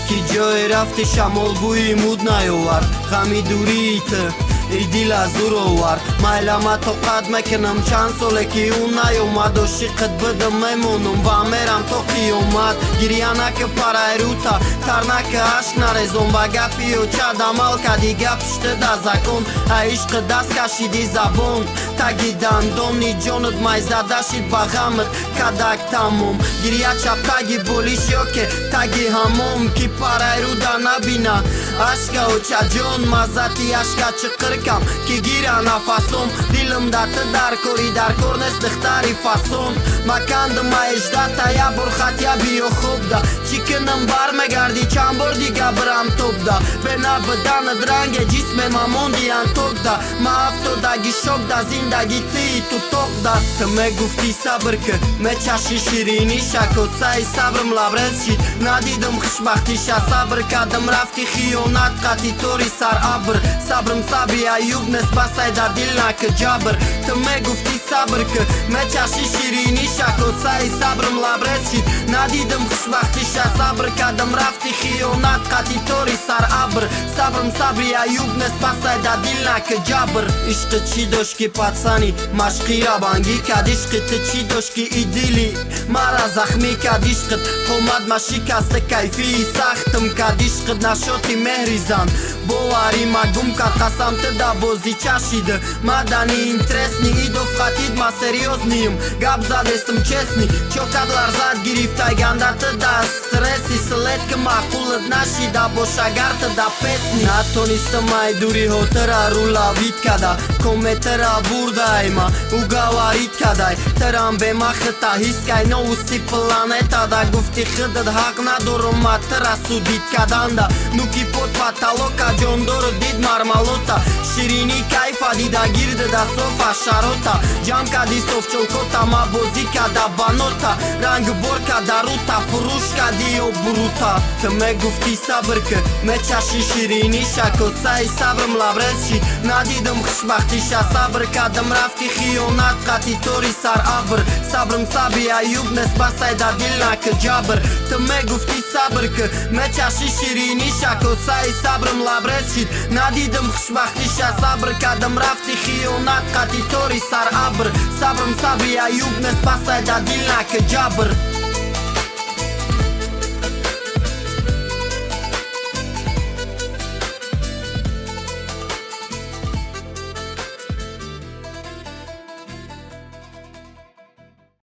ки ҷое рафти шамолбӯи муд наёвард ғами дурии идил аз ӯ ровард майлама тоқат мекунам чанд соле ки ӯ наёмад ошиқат бидам мемонам ва мерам то қиёмат гирья нака парайрута тар нака ашк нарезон ба гапи ёчад амал кади гапишта да закон а ишқи даст кашиди забон таги дандони ҷонат майзада шид ба ғамат кадак тамом гирья чап таги болиш ёке таги ҳамом ки парайруда набина ашка очаҷон маззати ашка чиқир кам ки гира нафасом дилам дата дар кори дар кор нест духтари фасон макандам маеждата я бор хат я биё хубда чӣ кунам бармегарди чанд бор дига бирам топда бена биданат ранге ҷисмем амонди антокда ма афтодаги шокда зиндаги тии тутоқда ту мегуфти сабр кир мечаши ширини шакосаи сабрам лабрез шид надидам хушбахтиша сабр кардам рафти хиёнат қати тори сар абр сабрам сабри аюб нест басай дар дил нака ҷабр ту мегуфти сабр кир мечаши ширини шакосаи сабрам лабрез шид надидам хушбахтиша сабр кардам рафти хиёнат қати тори сар абр сабрам сабри аюб нест басай дар дил нака ҷабр ишқи чӣ дошт ки патсани машқи рабангӣ кард ишқи ту чӣ дошт ки идили мара захмӣ кард ишқит омадма шикаста кайфии сахтам кард ишқит нашоти меҳри зан бовари ма гум кард қасам ту да бозӣ чашида мадани интересни идов қатид ма серьёзним гап задестам честни чокат ларзад гирифтай гандата да стресси след ки маъқулат нашида бош агар ту да песни натонистам ай дуриҳотара рулавид када кометара бурдайма угаварид кадай тарам бемахта ҳискай новусти планетада гуфти хидат ҳақ надорам матара судид каданда нуки под паталока ҷондору дид мармалота ширини кайфа дида гирдада софа шарота ҷам кади софчолкота ма бозӣ када банота рангбор када рута фурӯш кади ё бурута ту мегуфти сабр кир мечаши ширини шакосаи сабрам лабрез шид надидам хушбахтиша сабр кардам рафти хиёнат қати тори сар абр сабрам сабри аюб нест басай дар дил нака ҷабр ту мегуфти сабр кир мечаши ширини шакосаи сабрам лабрез шид надидам хушбахтиша сабр кардам рафти хиёнат қати тори сар абр сабрам сабри аюб нест басай дар дил нака ҷабр